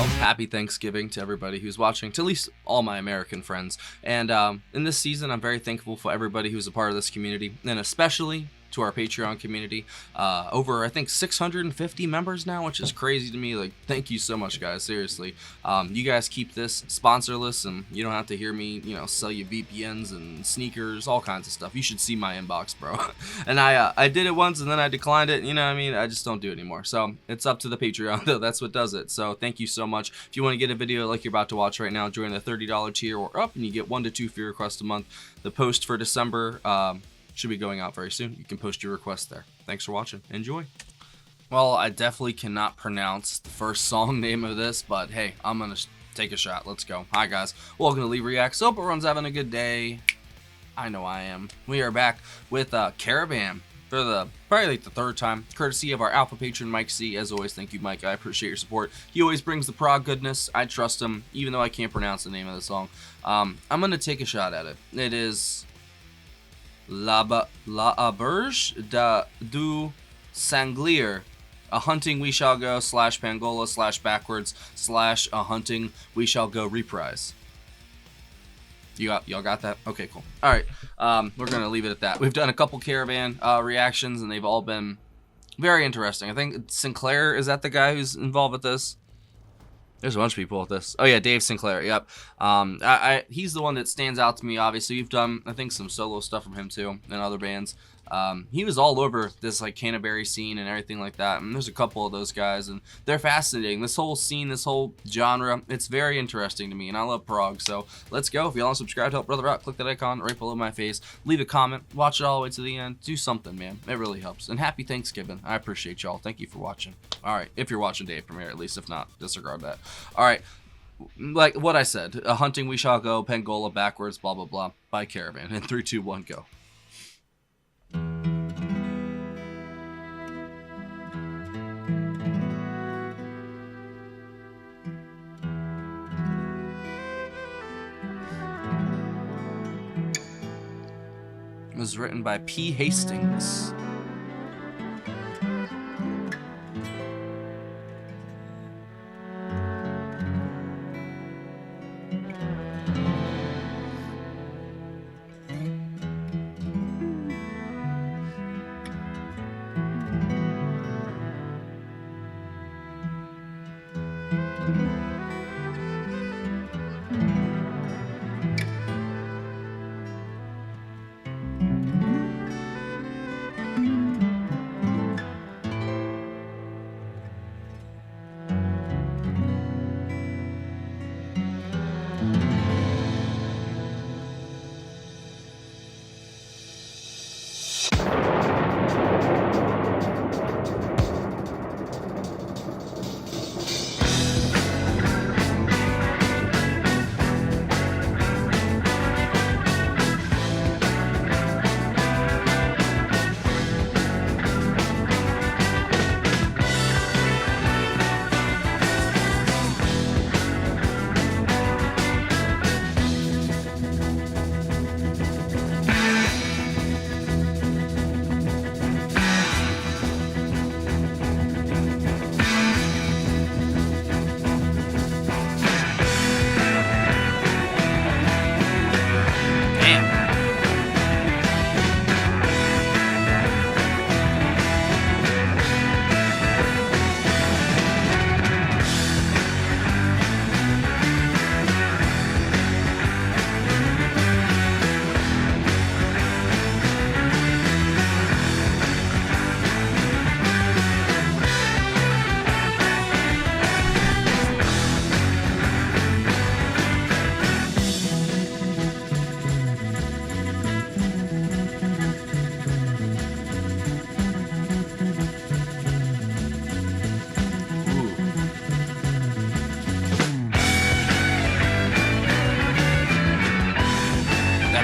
Well, happy Thanksgiving to everybody who's watching, to at least all my American friends. And in this season, I'm very thankful for everybody who's a part of this community, and especially to our Patreon community. Over, I think, 650 members now, which is crazy to me. Like, thank you so much, guys. Seriously. You guys keep this sponsorless, and you don't have to hear me, sell you VPNs and sneakers, all kinds of stuff. You should see my inbox, bro. And I did it once, and then I declined it. You know what I mean? I just don't do it anymore. So it's up to the Patreon, though. That's what does it. So thank you so much. If you want to get a video like you're about to watch right now, join the $30 tier or up, and you get 1 to 2 free requests a month. The post for December should be going out very soon. You can post your request there. Thanks for watching. Enjoy. Well, I definitely cannot pronounce the first song name of this, but hey, I'm gonna take a shot. Let's go. Hi guys, welcome to Lee Reacts. Hope everyone's having a good day. I know I am. We are back with Caravan for probably like the third time, courtesy of our alpha patron Mike C. As always, thank you, Mike. I appreciate your support. He always brings the prog goodness. I trust him, even though I can't pronounce the name of the song. I'm gonna take a shot at it. It is La Auberge du Sanglier, a hunting we shall go / Pengola / backwards / a hunting we shall go reprise. Y'all got that? Okay, cool. All right, we're gonna leave it at that. We've done a couple Caravan reactions, and they've all been very interesting. I think Sinclair, is that the guy who's involved with this? There's a bunch of people with this. Oh yeah, Dave Sinclair. Yep. He's the one that stands out to me. Obviously, we've done, I think, some solo stuff from him too, and other bands. He was all over this like Canterbury scene and everything like that. And there's a couple of those guys, and they're fascinating. This whole scene, this whole genre, it's very interesting to me, and I love prog. So let's go. If you want to subscribe to help brother out, click that icon right below my face. Leave a comment. Watch it all the way to the end. Do something, man. It really helps. And happy Thanksgiving. I appreciate y'all. Thank you for watching. All right, if you're watching Dave Premiere, at least. If not, disregard that. All right. Like what I said, a hunting we shall go, Pengola backwards, blah blah blah, by Caravan. In 3, 2, 1, go. It was written by P. Hastings.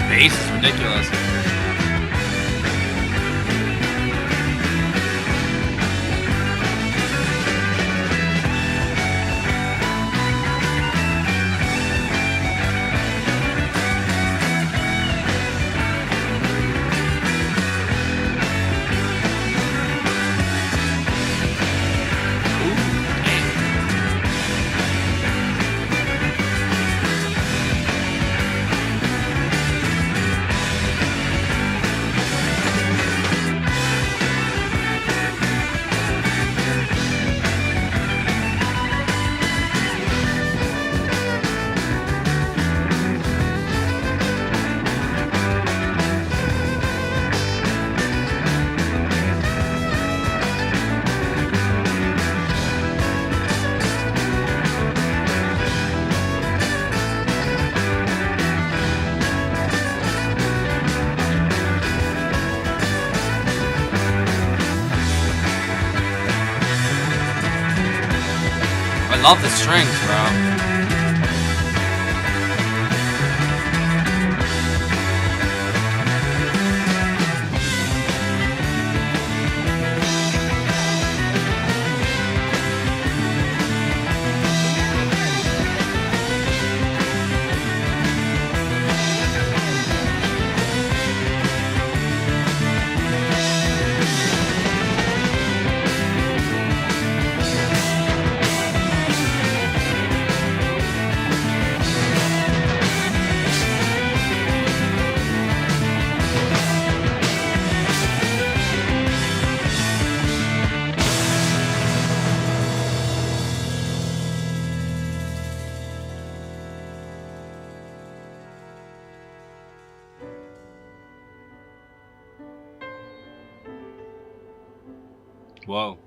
Bass is ridiculous. I love the strings, bro. Whoa.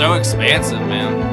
So expansive, man.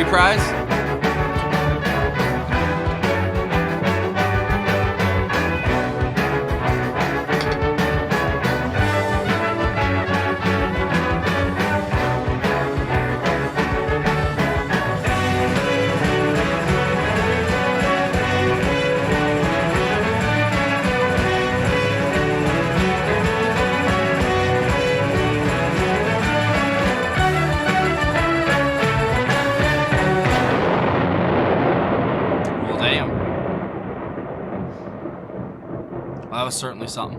Reprise. That was certainly something.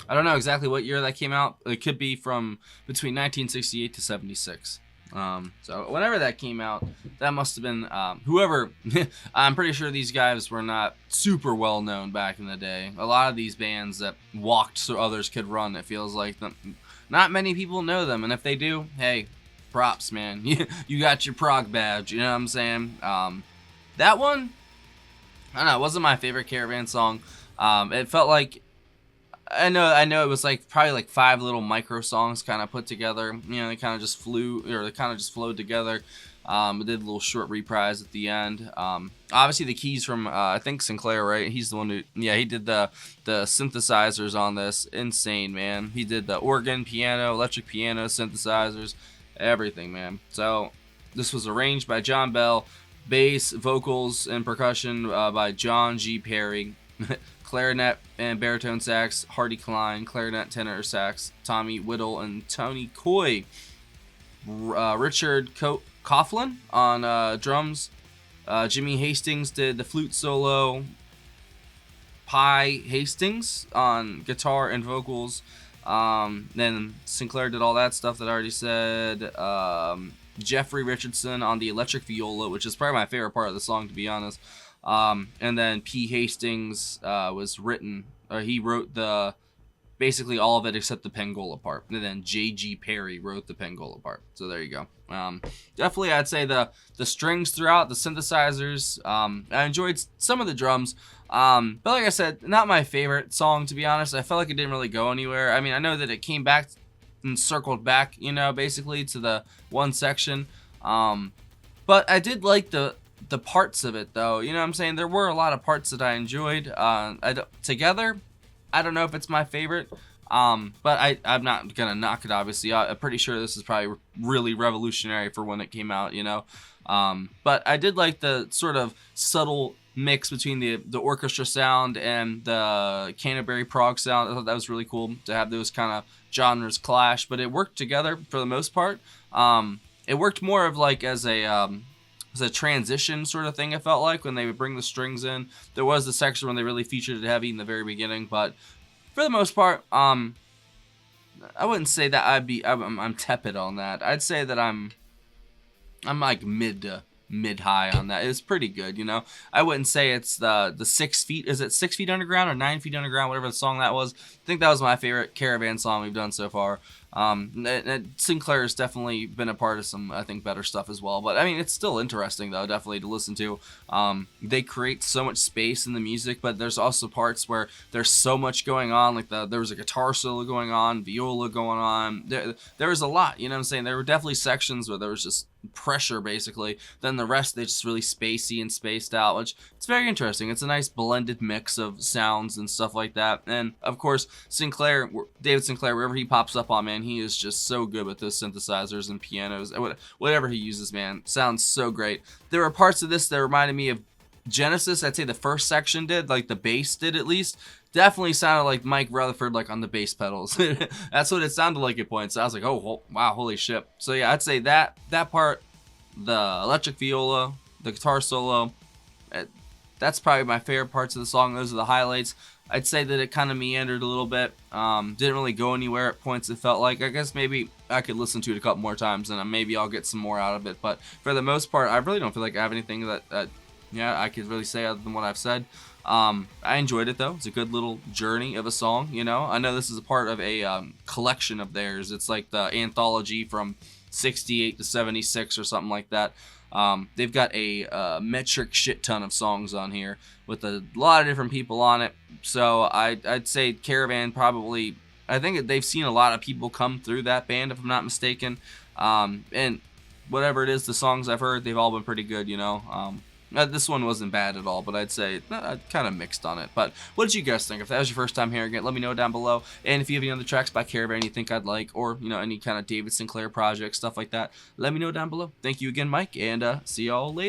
I don't know exactly what year that came out. It could be from between 1968 to 76. So whenever that came out, that must have been whoever. I'm pretty sure these guys were not super well known back in the day. A lot of these bands that walked so others could run, it feels like not many people know them, and if they do, hey, props, man. You got your prog badge. You know what I'm saying? That one, I don't know, it wasn't my favorite Caravan song. It felt like, I know it was like probably like 5 little micro songs kind of put together. You know, they kind of just flowed together. It did a little short reprise at the end. Obviously the keys from I think Sanglier, right? He's the one who, yeah, he did the synthesizers on this. Insane, man. He did the organ, piano, electric piano, synthesizers, everything, man. So this was arranged by John Bell. Bass, vocals, and percussion by John G. Perry. Clarinet and baritone sax, Hardy Klein. Clarinet, tenor sax, Tommy Whittle and Tony Coy. Richard Coughlin on drums. Jimmy Hastings did the flute solo. Pi Hastings on guitar and vocals. Then Sanglier did all that stuff that I already said. Jeffrey Richardson on the electric viola, which is probably my favorite part of the song, to be honest. And then P. Hastings he wrote basically all of it except the Pengola part. And then J.G. Perry wrote the Pengola part. So there you go. Definitely, I'd say the strings throughout, the synthesizers. I enjoyed some of the drums. But like I said, not my favorite song, to be honest. I felt like it didn't really go anywhere. I mean, I know that it came back and circled back, you know, basically to the one section. But I did like the parts of it, though. You know what I'm saying? There were a lot of parts that I enjoyed. Together, I don't know if it's my favorite. But I'm not gonna knock it, obviously. I'm pretty sure this is probably really revolutionary for when it came out, you know. But I did like the sort of subtle mix between the orchestra sound and the Canterbury prog sound. I thought that was really cool to have those kind of genres clash, but it worked together for the most part. It worked more of like as a transition sort of thing. It felt like when they would bring the strings in. There was the section when they really featured it heavy in the very beginning, but for the most part, I wouldn't say that I'm tepid on that. I'd say that I'm like mid high on that. It's pretty good, you know. I wouldn't say it's the 6 feet. Is it 6 feet underground or 9 feet underground? Whatever the song that was. I think that was my favorite Caravan song we've done so far. Sanglier has definitely been a part of some, I think, better stuff as well. But I mean, it's still interesting though, definitely to listen to. They create so much space in the music, but there's also parts where there's so much going on. Like there was a guitar solo going on, viola going on. There was a lot. You know what I'm saying? There were definitely sections where there was just pressure basically. Then the rest, they just really spacey and spaced out, which it's very interesting. It's a nice blended mix of sounds and stuff like that. And of course, David Sanglier, wherever he pops up on, man, he is just so good with those synthesizers and pianos. Whatever he uses, man, sounds so great. There were parts of this that reminded me of Genesis. I'd say the first section did, like the bass did at least. Definitely sounded like Mike Rutherford, like on the bass pedals. That's what it sounded like at points. I was like, oh wow, holy shit. So yeah, I'd say that part, the electric viola, the guitar solo, that's probably my favorite parts of the song. Those are the highlights. I'd say that it kind of meandered a little bit. Didn't really go anywhere at points, it felt like. I guess maybe I could listen to it a couple more times and maybe I'll get some more out of it. But for the most part, I really don't feel like I have anything that I could really say other than what I've said. I enjoyed it though. It's a good little journey of a song, you know. I know this is a part of a collection of theirs. It's like the anthology from 68 to 76 or something like that. They've got a metric shit ton of songs on here with a lot of different people on it. So I'd say Caravan probably, I think they've seen a lot of people come through that band, if I'm not mistaken. And whatever it is, the songs I've heard, they've all been pretty good, you know. This one wasn't bad at all, but I'd say kind of mixed on it. But what did you guys think? If that was your first time hearing it, let me know down below. And if you have any other tracks by Caravan you think I'd like, or, you know, any kind of David Sinclair project, stuff like that, let me know down below. Thank you again, Mike, and see y'all later.